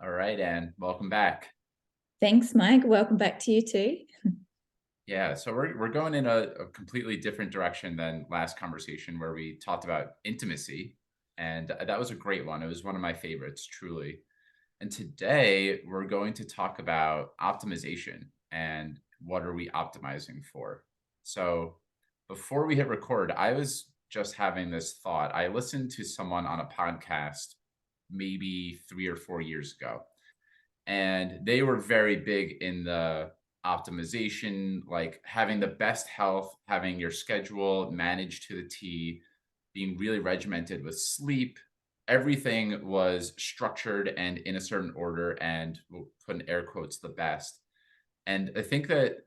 All right, Anne, welcome back. Thanks, Mike. Welcome back to you too. Yeah, so we're going in a completely different direction than last conversation where we talked about intimacy, and that was a great one. It was one of my favorites, truly. And today we're going to talk about optimization and what are we optimizing for. So before we hit record, I was just having this thought. I listened to someone on a podcast maybe 3 or 4 years ago, and they were very big in the optimization, like having the best health, having your schedule managed to the T, being really regimented with sleep. Everything was structured and in a certain order, and we'll put in air quotes, the best. And I think that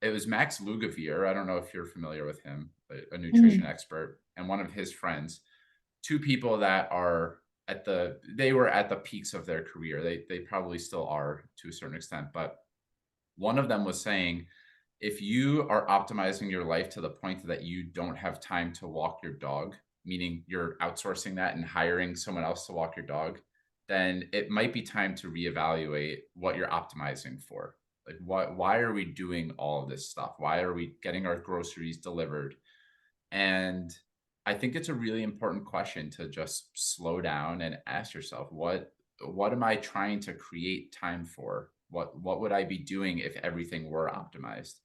it was Max Lugavere. I don't know if you're familiar with him, a nutrition Mm. expert, and one of his friends, two people that are they were at the peaks of their career. They probably still are to a certain extent, but one of them was saying, if you are optimizing your life to the point that you don't have time to walk your dog, meaning you're outsourcing that and hiring someone else to walk your dog, then it might be time to reevaluate what you're optimizing for. Like, why are we doing all of this stuff? Why are we getting our groceries delivered? And I think it's a really important question to just slow down and ask yourself, what am I trying to create time for? What would I be doing if everything were optimized?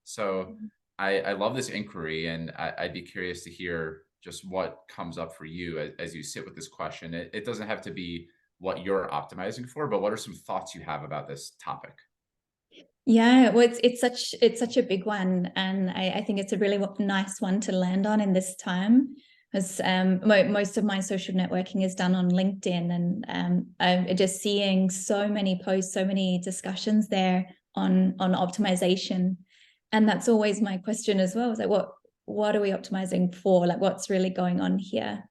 So I love this inquiry, and I'd be curious to hear just what comes up for you as you sit with this question. It doesn't have to be what you're optimizing for, but what are some thoughts you have about this topic? Yeah, well, it's such a big one, and I think it's a really nice one to land on in this time, because most of my social networking is done on LinkedIn, and I'm just seeing so many posts, so many discussions there on optimization, and that's always my question as well. Is like, what are we optimizing for? Like, what's really going on here?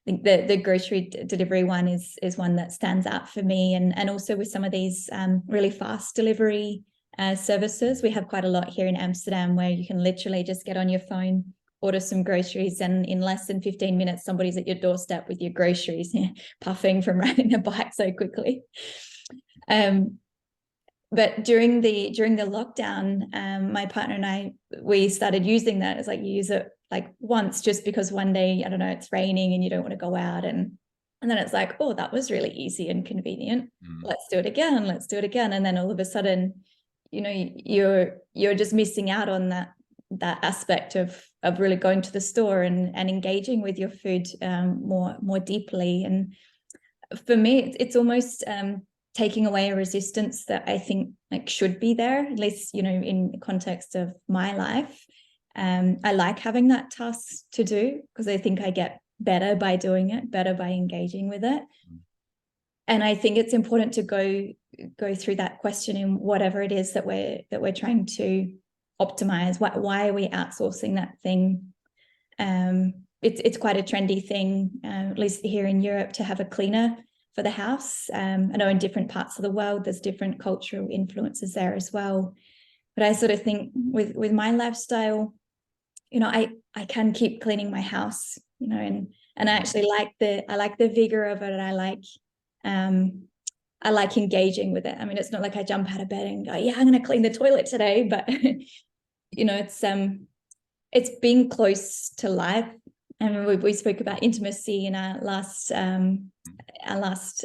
I think the grocery delivery one is one that stands out for me, and also with some of these really fast delivery services. We have quite a lot here in Amsterdam where you can literally just get on your phone, order some groceries, and in less than 15 minutes, somebody's at your doorstep with your groceries, puffing from riding a bike so quickly. Um, but during the lockdown, my partner and I, we started using that. It's like you use it like once just because one day, I don't know, it's raining and you don't want to go out, and then it's like, oh, that was really easy and convenient. Mm, Let's do it again. Let's do it again. And then all of a sudden, you're just missing out on that aspect of really going to the store and engaging with your food more deeply. And for me, it's almost taking away a resistance that I think like should be there, at least in the context of my life. I like having that task to do because I think I get better by doing it, better by engaging with it. mm, And I think it's important to go through that question in whatever it is that we're trying to optimize. Why are we outsourcing that thing? It's quite a trendy thing, at least here in Europe, to have a cleaner for the house. I know in different parts of the world, there's different cultural influences there as well. But I sort of think with my lifestyle, I can keep cleaning my house, and I mm. actually I like the vigor of it, and um I like engaging with it. I mean, it's not like I jump out of bed and go, yeah, I'm going to clean the toilet today, but it's being close to life. And we spoke about intimacy in our last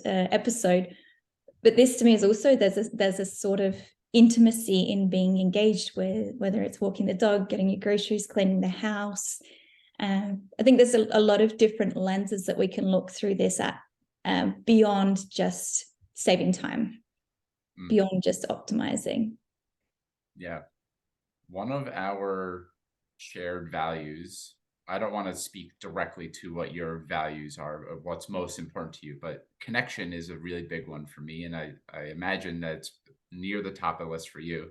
episode, but this to me is also there's a sort of intimacy in being engaged with, whether it's walking the dog, getting your groceries, cleaning the house. I think there's a lot of different lenses that we can look through this at, beyond just saving time, Mm. beyond just optimizing. Yeah. One of our shared values, I don't want to speak directly to what your values are or what's most important to you, but connection is a really big one for me. And I imagine that's near the top of the list for you.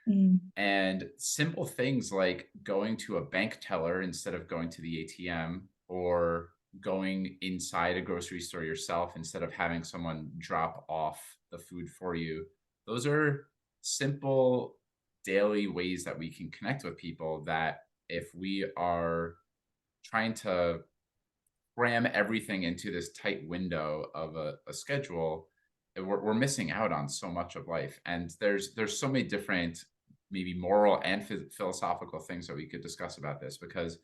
Mm. And simple things like going to a bank teller instead of going to the ATM, or going inside a grocery store yourself instead of having someone drop off the food for you. Those are simple daily ways that we can connect with people, that if we are trying to cram everything into this tight window of a schedule, we're missing out on so much of life. And there's so many different, maybe moral and philosophical things that we could discuss about this, because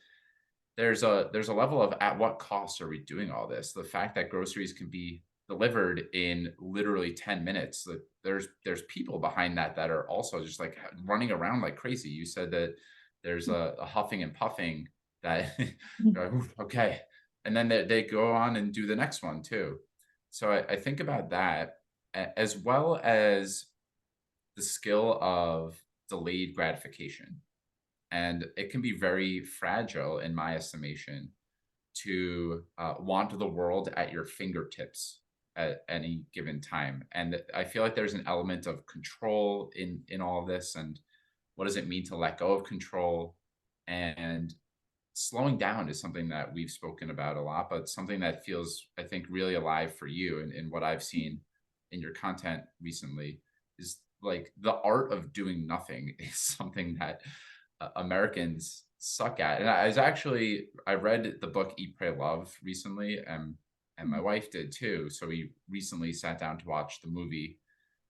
there's a level of, at what cost are we doing all this? The fact that groceries can be delivered in literally 10 minutes, that there's people behind that that are also just like running around like crazy. You said that there's a huffing and puffing that you're like, "Oof, okay," and then they go on and do the next one too. So I think about that, as well as the skill of delayed gratification. And it can be very fragile, in my estimation, to want the world at your fingertips at any given time. And I feel like there's an element of control in all of this. And what does it mean to let go of control? And slowing down is something that we've spoken about a lot, but something that feels, I think, really alive for you, and what I've seen in your content recently is like the art of doing nothing is something that Americans suck at. And I read the book Eat, Pray, Love recently, and my wife did too. So we recently sat down to watch the movie.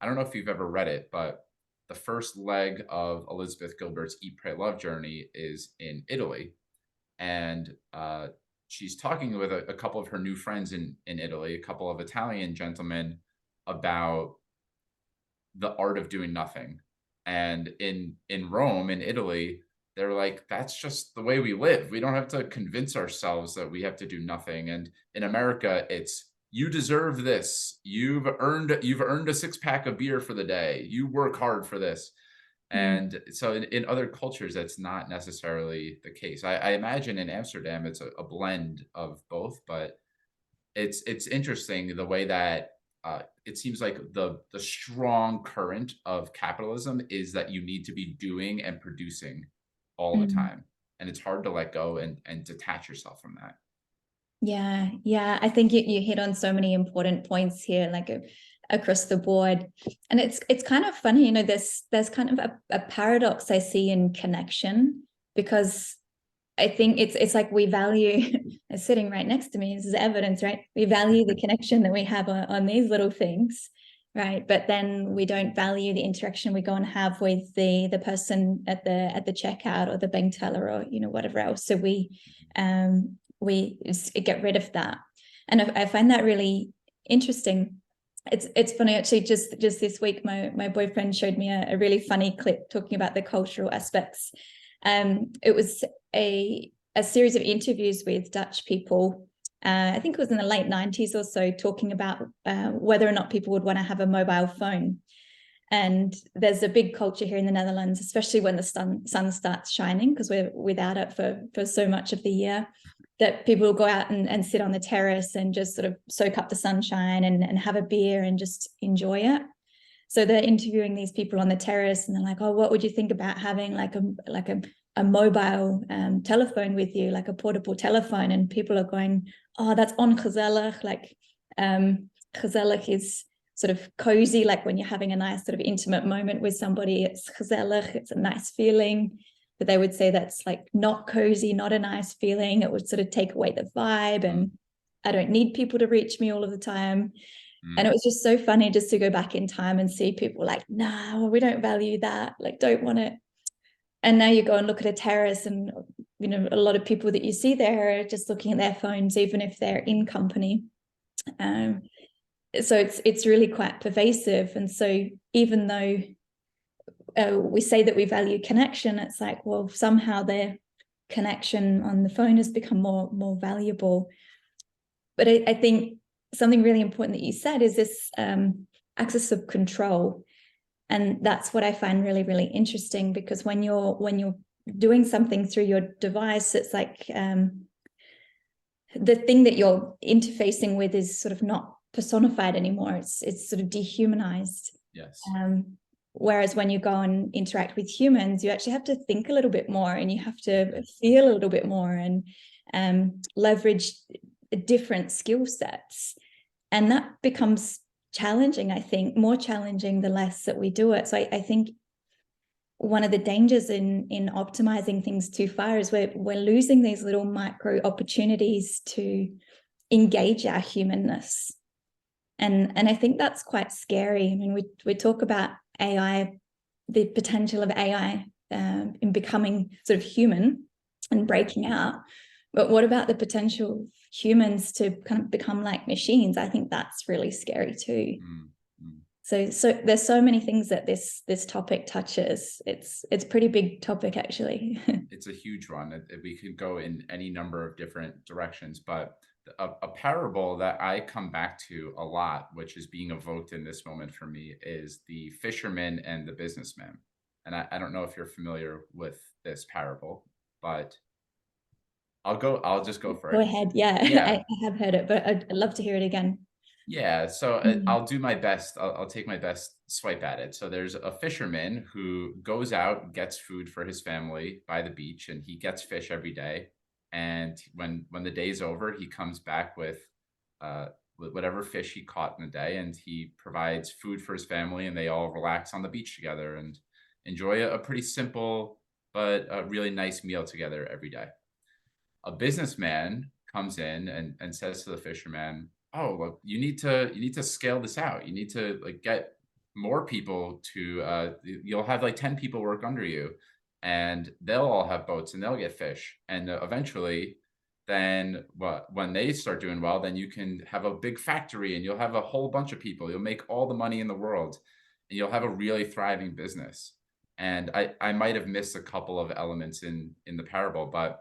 I don't know if you've ever read it, but the first leg of Elizabeth Gilbert's Eat, Pray, Love journey is in Italy, and she's talking with a couple of her new friends in Italy, a couple of Italian gentlemen, about the art of doing nothing. And in Rome, in Italy, they're like, that's just the way we live. We don't have to convince ourselves that we have to do nothing. And in America, it's, you deserve this. You've earned a six-pack of beer for the day. You work hard for this. Mm. And so in other cultures, that's not necessarily the case. I imagine in Amsterdam, it's a blend of both, but it's interesting the way that it seems like the strong current of capitalism is that you need to be doing and producing all the Mm. time, and it's hard to let go and detach yourself from that. Yeah, yeah. I think you hit on so many important points here, like across the board. And it's kind of funny, you know, there's kind of a paradox I see in connection, because I think it's like we value, it's sitting right next to me, this is evidence, right? We value the connection that we have on these little things, right? But then we don't value the interaction we go and have with the person at the checkout or the bank teller, or, you know, whatever else. So we get rid of that. And I find that really interesting. It's funny, actually, just this week, my boyfriend showed me a really funny clip talking about the cultural aspects. It was a series of interviews with Dutch people. I think it was in the late 90s or so, talking about whether or not people would want to have a mobile phone. And there's a big culture here in the Netherlands, especially when the sun starts shining, because we're without it for so much of the year, that people will go out and sit on the terrace and just sort of soak up the sunshine and have a beer and just enjoy it. So they're interviewing these people on the terrace, and they're like, "Oh, what would you think about having like a mobile telephone with you, like a portable telephone?" And people are going, "Oh, that's ongezellig." Like, gezellig is sort of cozy, like when you're having a nice sort of intimate moment with somebody. It's gezellig, it's a nice feeling. But they would say that's like not cozy, not a nice feeling. It would sort of take away the vibe, and I don't need people to reach me all of the time. And it was just so funny just to go back in time and see people like, nah, well, we don't value that, like, don't want it. And now you go and look at a terrace, and, you know, a lot of people that you see there are just looking at their phones, even if they're in company. So it's really quite pervasive. And so even though we say that we value connection, it's like, well, somehow their connection on the phone has become more valuable. But I think something really important that you said is this axis of control. And that's what I find really, really interesting, because when you're doing something through your device, it's like the thing that you're interfacing with is sort of not personified anymore. It's sort of dehumanized. Yes. Whereas when you go and interact with humans, you actually have to think a little bit more, and you have to feel a little bit more, and leverage different skill sets. And that becomes challenging, I think, more challenging the less that we do it. So I think one of the dangers in optimizing things too far is we're losing these little micro opportunities to engage our humanness. And I think that's quite scary. I mean, we talk about AI, the potential of AI in becoming sort of human and breaking out. But what about the potential of humans to kind of become like machines? I think that's really scary too. So there's so many things that this topic touches. It's a pretty big topic, actually. It's a huge one. We could go in any number of different directions, but a parable that I come back to a lot, which is being evoked in this moment for me, is the fisherman and the businessman. And I don't know if you're familiar with this parable, but I'll just go for Go it. ahead. Yeah, Yeah. I have heard it, but I'd love to hear it again. Yeah, so Mm. I'll do my best. I'll take my best swipe at it. So there's a fisherman who goes out, gets food for his family by the beach, and he gets fish every day. And when the day's over, he comes back with whatever fish he caught in the day, and he provides food for his family, and they all relax on the beach together and enjoy a pretty simple but a really nice meal together every day. A businessman comes in and says to the fisherman, "Oh, well, you need to scale this out. You need to like get more people to you'll have like 10 people work under you and they'll all have boats and they'll get fish. And eventually then what when they start doing well, then you can have a big factory and you'll have a whole bunch of people. You'll make all the money in the world and you'll have a really thriving business." And I might have missed a couple of elements in the parable, but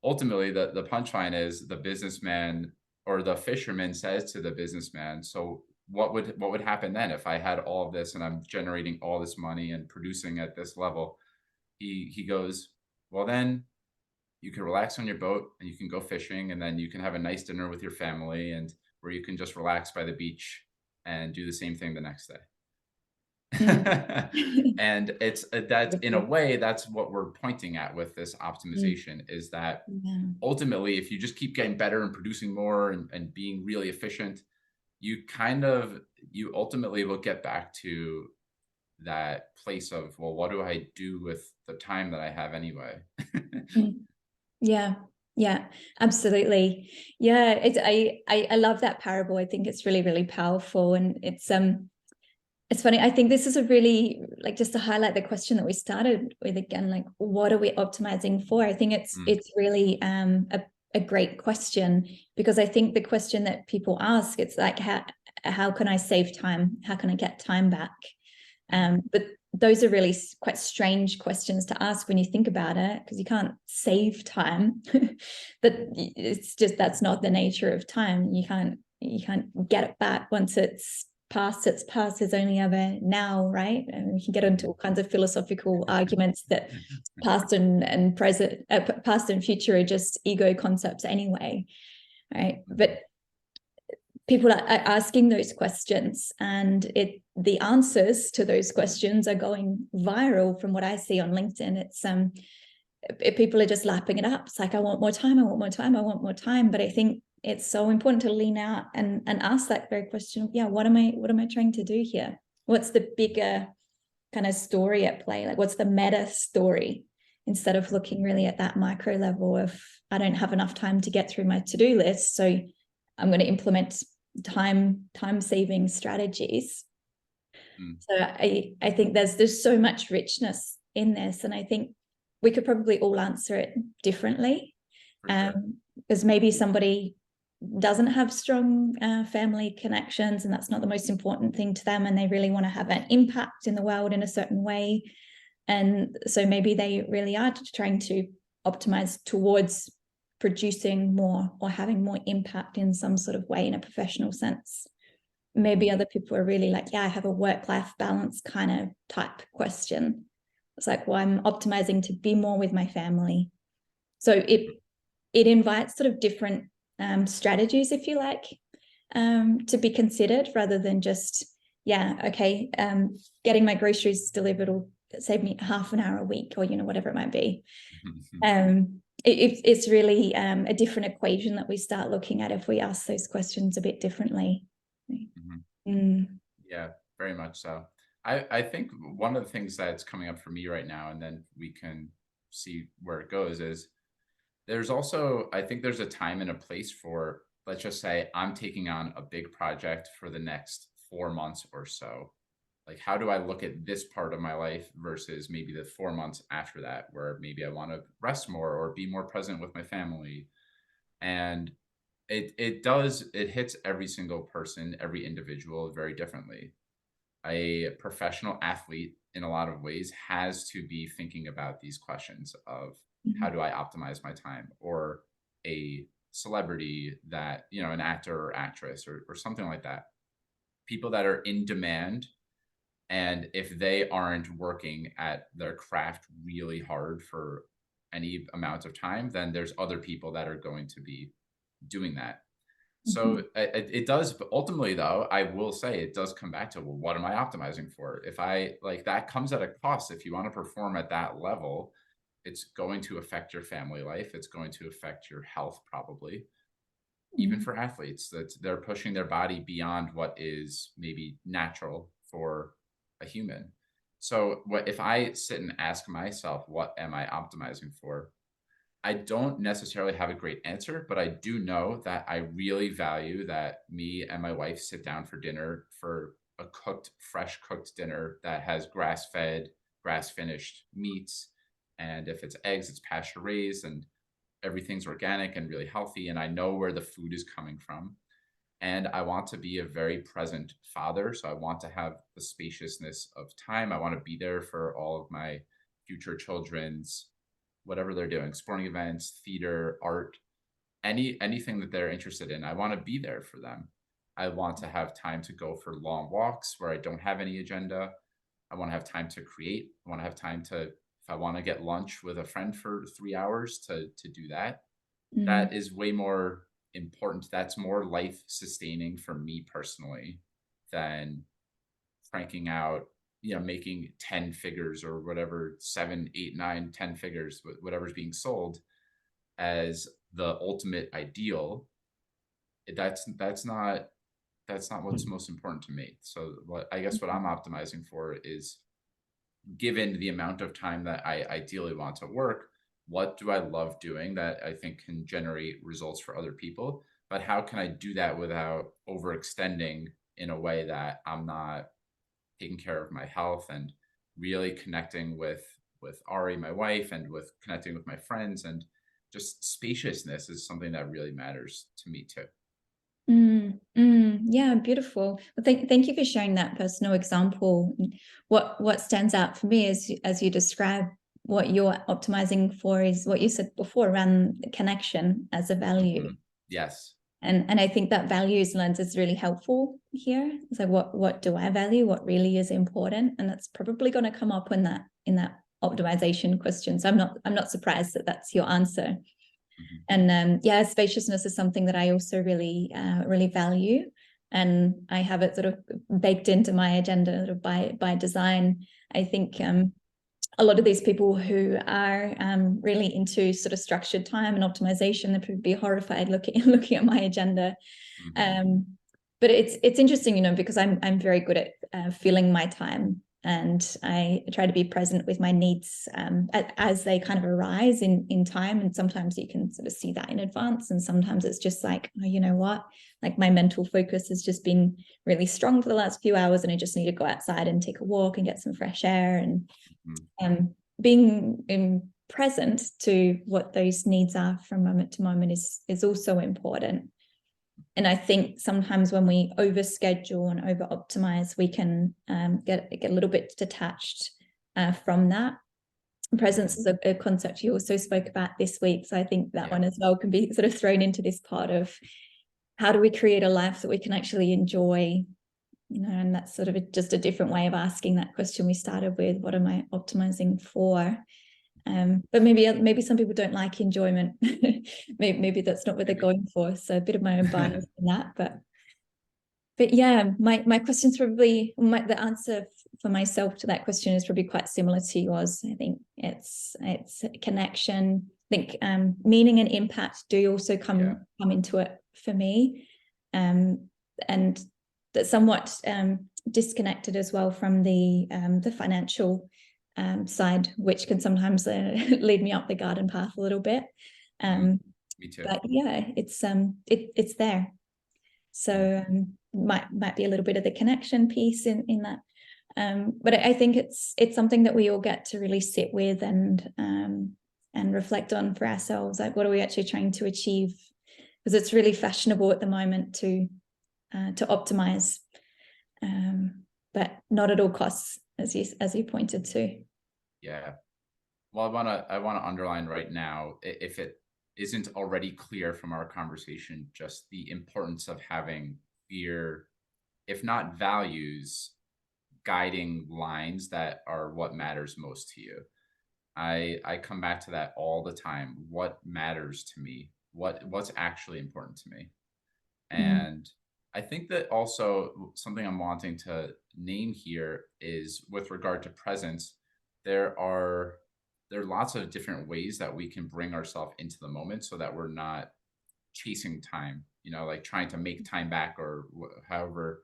ultimately the punchline is the businessman or the fisherman says to the businessman, "So what would happen then if I had all of this and I'm generating all this money and producing at this level?" He goes, "Well, then you can relax on your boat and you can go fishing and then you can have a nice dinner with your family and where you can just relax by the beach and do the same thing the next day." Mm. And it's that in a Beautiful. way, that's what we're pointing at with this Mm. optimization is that Yeah. ultimately, if you just keep getting better and producing more and being really efficient, you kind of you ultimately will get back to that place of, well, what do I do with the time that I have anyway? Mm. Yeah. Yeah, absolutely. Yeah, I love that parable. I think it's really, really powerful. And it's funny. I think this is a really like just to highlight the question that we started with again, like what are we optimizing for? I think Mm, it's really a great question, because I think the question that people ask, it's like how can I save time? How can I get time back? mm, But those are really quite strange questions to ask when you think about it, because you can't save time. But it's just that's not the nature of time. You can't get it back once it's past. It's past. There's only ever now, right? And we can get into mhm. all kinds of philosophical arguments that past and present, past and future are just ego concepts anyway, right? Mhm, But people are asking those questions, and the answers to those questions are going viral from what I see on LinkedIn. It's people are just lapping it up. It's like, I want more time, I want more time, I want more time. But I think it's so important to lean out and ask that very question. Yeah, what am I trying to do here? What's the bigger kind of story at play? Like, what's the meta story? Instead of looking really at that micro level of, I don't have enough time to get through my to-do list, so I'm going to implement time saving strategies. mm, So I think there's so much richness in this, and I think we could probably all answer it differently. for sure. Because maybe somebody doesn't have strong family connections, and that's not the most important thing to them, and they really want to have an impact in the world in a certain way. And so maybe they really are trying to optimize towards producing more or having more impact in some sort of way in a professional sense. Maybe Mhm, other people are really like, yeah, I have a work-life balance kind of type question. It's like, well, I'm optimizing to be more with my family. So it invites sort of different strategies, if you like, to be considered, rather than just, yeah, okay, getting my groceries delivered will save me half an hour a week, or whatever it might be. mhm, It's really a different equation that we start looking at if we ask those questions a bit differently. mhm. Mm. Yeah, very much so. I think one of the things that's coming up for me right now, and then we can see where it goes, is there's also I think there's a time and a place for let's just say I'm taking on a big project for the next 4 months or so. Like, how do I look at this part of my life versus maybe the 4 months after that, where maybe I want to rest more or be more present with my family? And it hits every single person, every individual very differently. A professional athlete in a lot of ways has to be thinking about these questions of how do I optimize my time, or a celebrity that, an actor or actress or something like that. People that are in demand, and if they aren't working at their craft really hard for any amount of time, then there's other people that are going to be doing that. Mhm. So it does, but ultimately, though, I will say it does come back to, well, what am I optimizing for? If I like, that comes at a cost. If you want to perform at that level, it's going to affect your family life. It's going to affect your health, probably. Even Mhm. for athletes, that they're pushing their body beyond what is maybe natural for a human. So, what if I sit and ask myself, what am I optimizing for? I don't necessarily have a great answer, but I do know that I really value that me and my wife sit down for dinner, for a fresh cooked dinner that has grass fed, grass finished meats. And if it's eggs, it's pasture raised, and everything's organic and really healthy. And I know where the food is coming from. And I want to be a very present father. So I want to have the spaciousness of time. I want to be there for all of my future children's whatever they're doing, sporting events, theater, art, anything that they're interested in. I want to be there for them. I want to have time to go for long walks where I don't have any agenda. I want to have time to create. I want to have time to, if I want to get lunch with a friend for 3 hours, to do that. Mhm. That is way more important. That's more life sustaining for me personally than cranking out, making 10 figures or whatever, 7, 8, 9, 10 figures, whatever's being sold as the ultimate ideal. That's not what's most important to me. So what I'm optimizing for is, given the amount of time that I ideally want to work, what do I love doing that I think can generate results for other people? But how can I do that without overextending in a way that I'm not taking care of my health, and really connecting with Ari, my wife, and with connecting with my friends, and just spaciousness is something that really matters to me too. Yeah, beautiful. Well, thank you for sharing that personal example. What stands out for me as you describe what you're optimizing for is what you said before around connection as a value. Mhm. Yes. And I think that values lens is really helpful here. It's like what do I value? What really is important? And that's probably going to come up in that optimization question. So I'm not surprised that that's your answer. Mhm. And yeah, spaciousness is something that I also really value, and I have it sort of baked into my agenda sort of by design. I think a lot of these people who are really into sort of structured time and optimization, they would be horrified looking at my agenda. Mhm. Um, but it's interesting, because I'm very good at filling my time, and I try to be present with my needs as they kind of arise in time. And sometimes you can sort of see that in advance, and sometimes it's just like, oh, you know what? Like my mental focus has just been really strong for the last few hours, and I just need to go outside and take a walk and get some fresh air. And Mhm. being present to what those needs are from moment to moment is also important. And I think sometimes when we overschedule and over optimize, we can get a little bit detached from that. Presence Mhm. is a concept you also spoke about this week. So I think that Yeah. one as well can be sort of thrown into this part of how do we create a life that we can actually enjoy, and that's sort of just a different way of asking that question we started with, what am I optimizing for? But maybe some people don't like enjoyment. maybe that's not what they're Maybe. going for. So a bit of my own bias in that, but yeah, my question's probably the answer for myself to that question is probably quite similar to yours. I think it's connection. I think meaning and impact do also Yeah. come into it for me, and that's somewhat disconnected as well from the financial side, which can sometimes lead me up the garden path a little bit. Mm. Me too. but yeah, it's there. Mm. So might be a little bit of the connection piece in that. But I think it's something that we all get to really sit with and reflect on for ourselves. Like, what are we actually trying to achieve? Because it's really fashionable at the moment to optimize, but not at all costs, as you pointed to. Yeah. Well, I wanna underline right now, if it isn't already clear from our conversation, just the importance of having clear, if not values, guiding lines that are what matters most to you. I come back to that all the time. What matters to me? What's actually important to me? Mm, And I think that also something I'm wanting to name here is with regard to presence, there are there are lots of different ways that we can bring ourselves into the moment so that we're not chasing time, like trying to make time back or however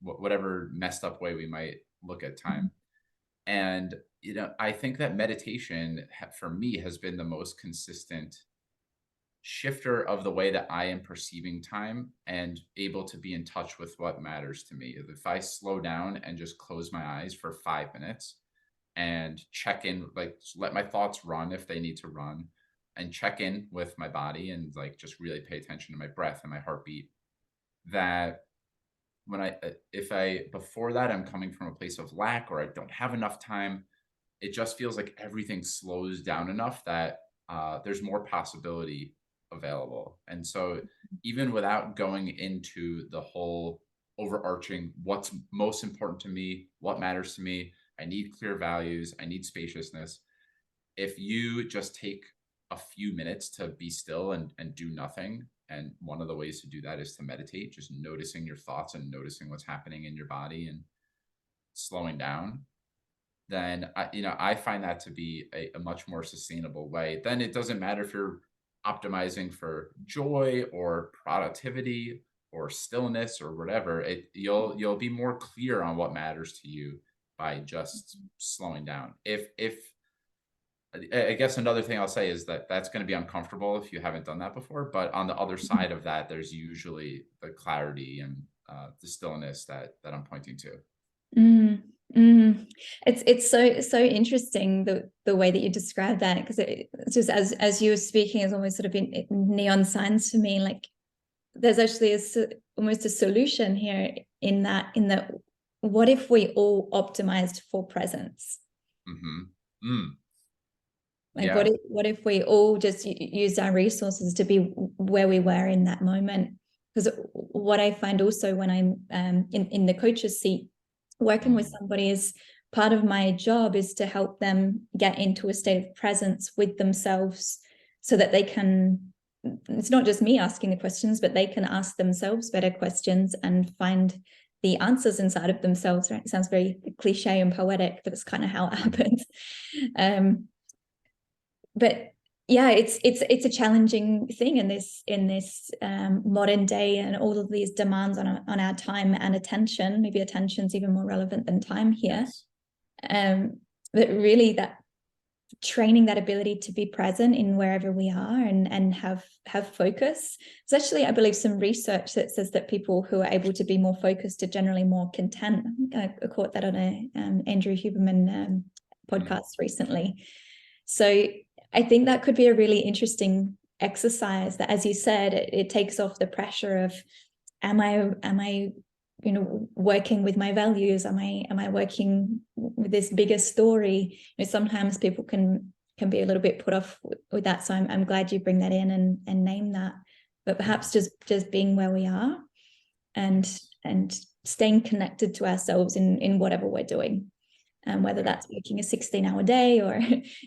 whatever messed up way we might look at mm, time. And I think that meditation for me has been the most consistent shifter of the way that I am perceiving time and able to be in touch with what matters to me. If I slow down and just close my eyes for 5 minutes and check in, like let my thoughts run if they need to run, and check in with my body and like just really pay attention to my breath and my heartbeat, that if I, before that, I'm coming from a place of lack or I don't have enough time, it just feels like everything slows down enough that there's more possibility available. And so, even without going into the whole overarching what's most important to me, what matters to me, I need clear values, I need spaciousness. If you just take a few minutes to be still and do nothing, and one of the ways to do that is to meditate, just noticing your thoughts and noticing what's happening in your body and slowing down, then I find that to be a much more sustainable way. Then it doesn't matter if you're optimizing for joy or productivity or stillness or whatever. You'll be more clear on what matters to you by just slowing down. If I guess another thing I'll say is that that's going to be uncomfortable if you haven't done that before. But on the other mm. side of that, there's usually the clarity and the stillness that I'm pointing to. Mm, mm. It's so interesting the way that you describe that, because it's just as you were speaking, it's almost sort of been neon signs for me. Like, there's actually almost a solution here in that what if we all optimized for presence? Hmm. Mm, Like, yeah. what if we all just used our resources to be where we were in that moment? Because what I find also when I'm in the coach's seat, working with Mm, somebody, is part of my job is to help them get into a state of presence with themselves, so that they can. It's not just me asking the questions, but they can ask themselves better questions and find the answers inside of themselves. Right? It sounds very cliche and poetic, but it's kind of how it mm, happens. Um, but yeah, it's a challenging thing in this modern day, and all of these demands on our time and attention. Maybe attention's even more relevant than time here. yes. um but really, that training that ability to be present in wherever we are, and have focus. There's actually, I believe, some research that says that people who are able to be more focused are generally more content. I caught that on a Andrew Huberman Mm, podcast recently. So I think that could be a really interesting exercise, that, as you said, it takes off the pressure of, am I working with my values? Am I working with this bigger story? Sometimes people can be a little bit put off with that. So I'm glad you bring that in and name that. But perhaps just being where we are, and yes. and staying connected to ourselves in whatever we're doing. Whether Yeah. that's working a 16-hour day, or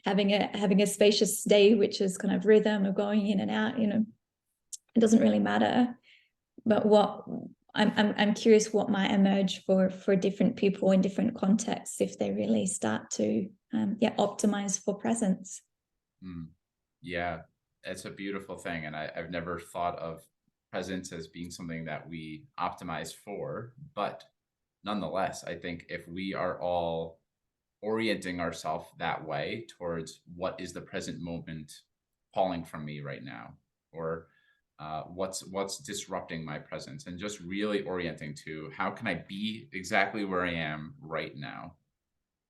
having a spacious day, which is kind of rhythm of going in and out, it doesn't really matter. But what I'm curious what might emerge for different people in different contexts, if they really start to optimize for presence. Mm, yeah. It's a beautiful thing. And I've never thought of presence as being something that we optimize for. But nonetheless, I think if we are all orienting ourselves that way towards what is the present moment calling from me right now, or what's disrupting my presence, and just really orienting to how can I be exactly where I am right now.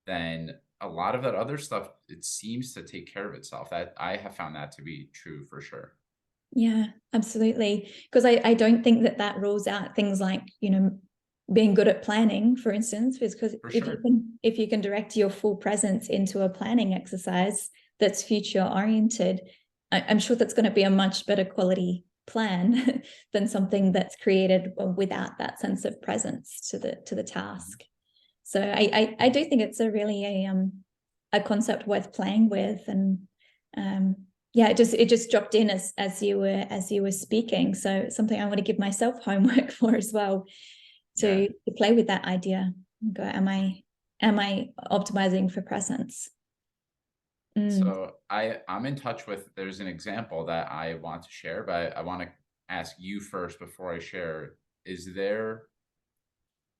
Then a lot of that other stuff, it seems to take care of itself. That I have found that to be true for sure. Yeah, absolutely. Because I don't think that that rules out things like, being good at planning, for instance, because For if you sure. can if you can direct your full presence into a planning exercise that's future oriented, I'm sure that's going to be a much better quality plan than something that's created without that sense of presence to the Mhm. task. So I do think it's a concept worth playing with, and um, yeah, it just dropped in as you were speaking. So it's something I want to give myself homework for as well, Yeah. to play with that idea. Go, am I optimizing for presence? Mm. So I'm in touch with, there's an example that I want to share, but I want to ask you first before I share. Is there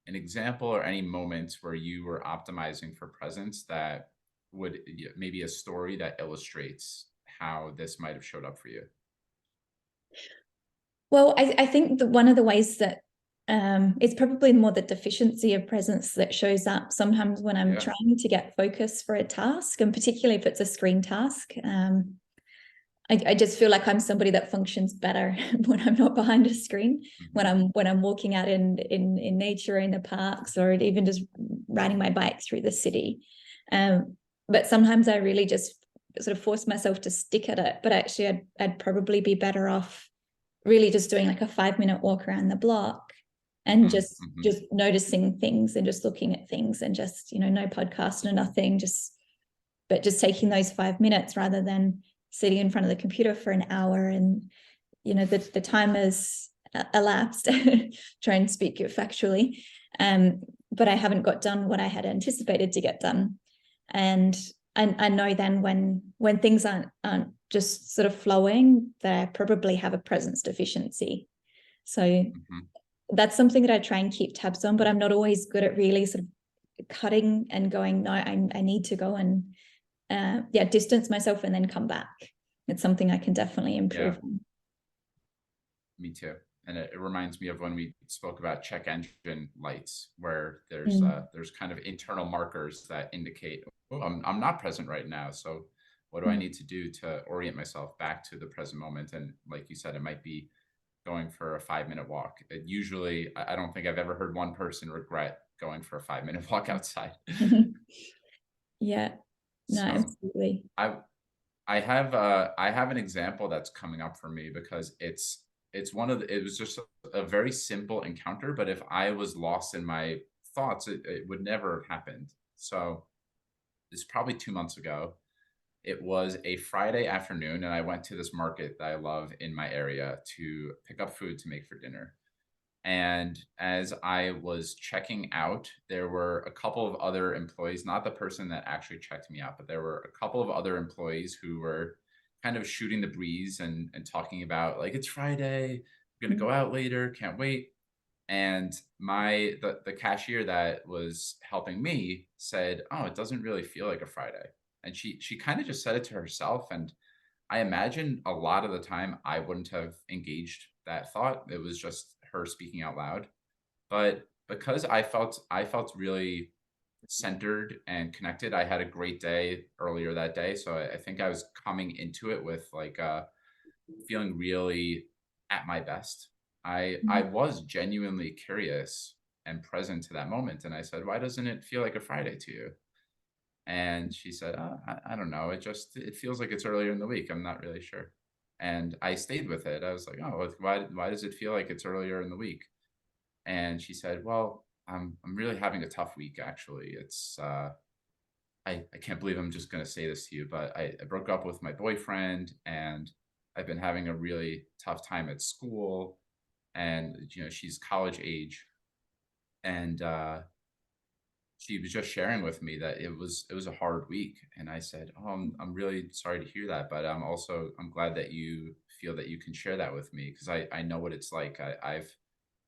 an example or any moments where you were optimizing for presence that would maybe a story that illustrates how this might have showed up for you? Well, I think that one of the ways that it's probably more the deficiency of presence that shows up sometimes when I'm Yeah. trying to get focus for a task, and particularly if it's a screen task. I just feel like I'm somebody that functions better when I'm not behind a screen, when Hmm. I'm walking out in nature, in the parks, or even just riding my bike through the city. But sometimes I really just sort of force myself to stick at it. But actually, I'd probably be better off really just doing like a 5 minute walk around the block and Hmm. just Hmm. just noticing things and just looking at things, and just no podcast, no nothing, just taking those 5 minutes rather than sitting in front of the computer for an hour, and the time has elapsed. Try and speak factually, but I haven't got done what I had anticipated to get done. And I know then when things aren't just sort of flowing, that I probably have a presence deficiency. So Hmm. that's something that I try and keep tabs on, but I'm not always good at really sort of cutting and going, no, I need to go and distance myself and then come back. It's something I can definitely Yeah. improve on. Me too. And it reminds me of when we spoke about check engine lights, where Mm. there's kind of internal markers that indicate, oh, I'm not present right now. So what do I Mm. need to do to orient myself back to the present moment? And like you said, it might be going for a 5 minute walk. It usually, I don't think I've ever heard one person regret going for a 5 minute walk outside. Yeah, no, So absolutely. I I have an example that's coming up for me because it's one of the, it was just a very simple encounter, but if I was lost in my thoughts, it would never have happened. So it's probably 2 months ago. It was a Friday afternoon, and I went to this market that I love in my area to pick up food to make for dinner. And as I was checking out, there were a couple of other employees, not the person that actually checked me out, but there were a couple of other employees who were kind of shooting the breeze and talking about like it's Friday, we're gonna go Mm. out later, can't wait. And the cashier that was helping me said, "Oh, it doesn't really feel like a Friday." And she kind of just said it to herself. And I imagine a lot of the time I wouldn't have engaged that thought. It was just her speaking out loud. But because I felt really centered and connected. I had a great day earlier that day. So I think I was coming into it with like feeling really at my best. I Mm. was genuinely curious and present to that moment. And I said, "Why doesn't it feel like a Friday to you?" And she said, I don't know. It feels like it's earlier in the week. I'm not really sure." And I stayed with it. I was like, "Oh, why does it feel like it's earlier in the week?" And she said, "Well, I'm really having a tough week, actually. I can't believe I'm just going to say this to you, but I broke up with my boyfriend, and I've been having a really tough time at school. And, she's college age. And, she was just sharing with me that it was a hard week. And I said, "Oh, I'm really sorry to hear that, but I'm glad that you feel that you can share that with me, because I know what it's like. I've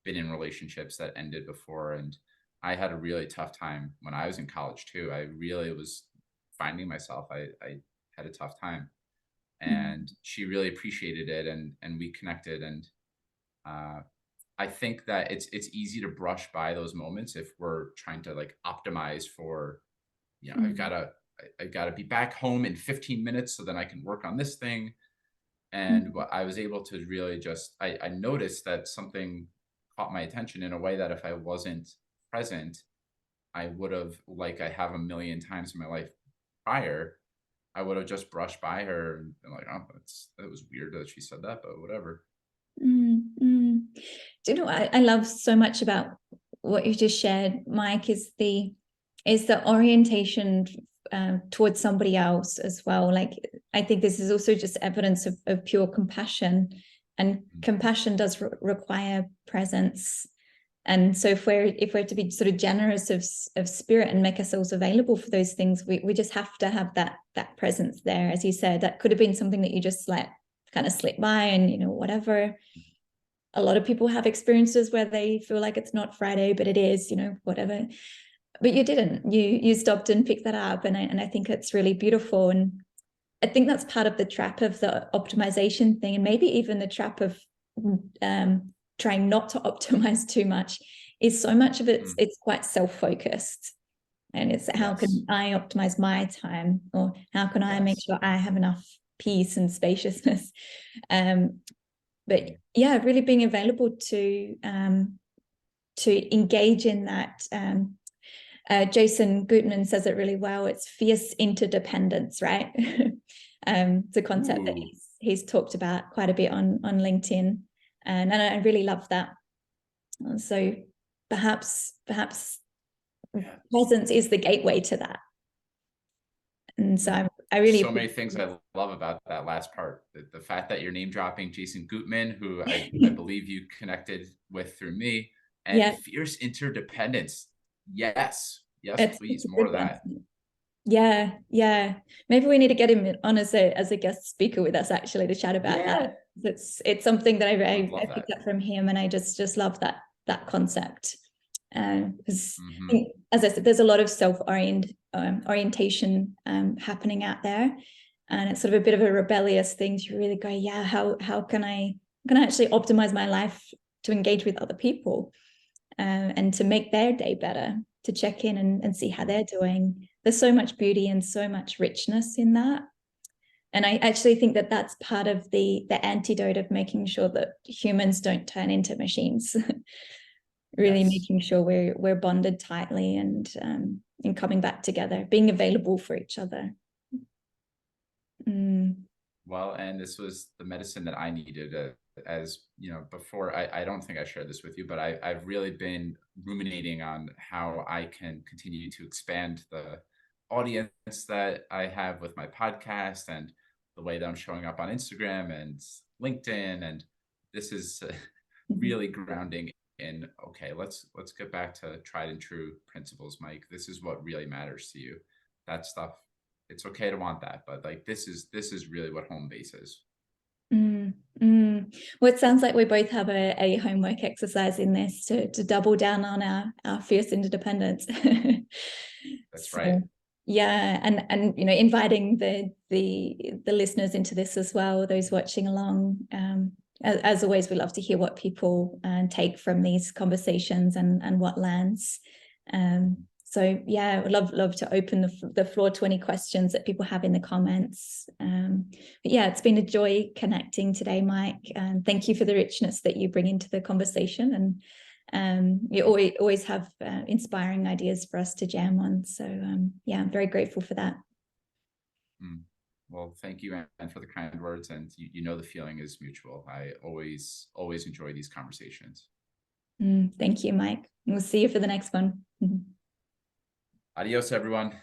been in relationships that ended before, and I had a really tough time when I was in college too. I really was finding myself. I had a tough time." and she really appreciated it, and we connected. And I think that it's easy to brush by those moments if we're trying to like optimize for, I've gotta be back home in 15 minutes so then I can work on this thing. And what I was able to really just, I noticed that something caught my attention in a way that if I wasn't present, I would have, like I have a million times in my life prior, I would have just brushed by her and been like, oh, that was weird that she said that, but whatever. Do you know what I love so much about what you just shared, Mike, is the orientation towards somebody else as well. Like, I think this is also just evidence of pure compassion, and compassion does require presence. And so if we're to be sort of generous of spirit and make ourselves available for those things, we just have to have that presence there. As you said, that could have been something that you just let kind of slip by, and whatever. A lot of people have experiences where they feel like it's not Friday, but it is, whatever. But you didn't. You stopped and picked that up, and I think it's really beautiful. And I think that's part of the trap of the optimization thing, and maybe even the trap of trying not to optimize too much. Is so much of it's quite self-focused, and it's how can I optimize my time, or how can I make sure I have enough peace and spaciousness. But yeah, really being available to engage in that. Jason Gutman says it really well. It's fierce interdependence, right? It's a concept that he's talked about quite a bit on LinkedIn, and I really love that. So perhaps presence is the gateway to that. And so I really so many things I love about that last part. The fact that you're name dropping Jason Gutman, who I believe you connected with through me, and fierce interdependence. Yes, please, more of that. Yeah. Maybe we need to get him on as a guest speaker with us, actually, to chat about that. It's something that I picked up from him, and I just love that concept. Because as I said, there's a lot of orientation happening out there, and it's sort of a bit of a rebellious thing to really go, how can I actually optimize my life to engage with other people, and to make their day better, to check in and see how they're doing. There's so much beauty and so much richness in that. And I actually think that that's part of the antidote of making sure that humans don't turn into machines. Really making sure we're bonded tightly, and coming back together, being available for each other. Well, and this was the medicine that I needed. As before, I don't think I shared this with you, but I've really been ruminating on how I can continue to expand the audience that I have with my podcast, and the way that I'm showing up on Instagram and LinkedIn. And this is really grounding in, okay, let's get back to tried and true principles, Mike. This is what really matters to you. That stuff, it's okay to want that, but like this is really what home base is. Well, it sounds like we both have a homework exercise in this to double down on our fierce interdependence. That's right. Yeah, and inviting the listeners into this as well, those watching along. As always, we love to hear what people take from these conversations and what lands. So yeah, I would love to open the floor to any questions that people have in the comments. But yeah, it's been a joy connecting today, Mike. Thank you for the richness that you bring into the conversation, and you always have inspiring ideas for us to jam on. So yeah, I'm very grateful for that. Well, thank you, Anne, for the kind words, and the feeling is mutual. I always enjoy these conversations. Thank you, Mike. We'll see you for the next one. Adios, everyone.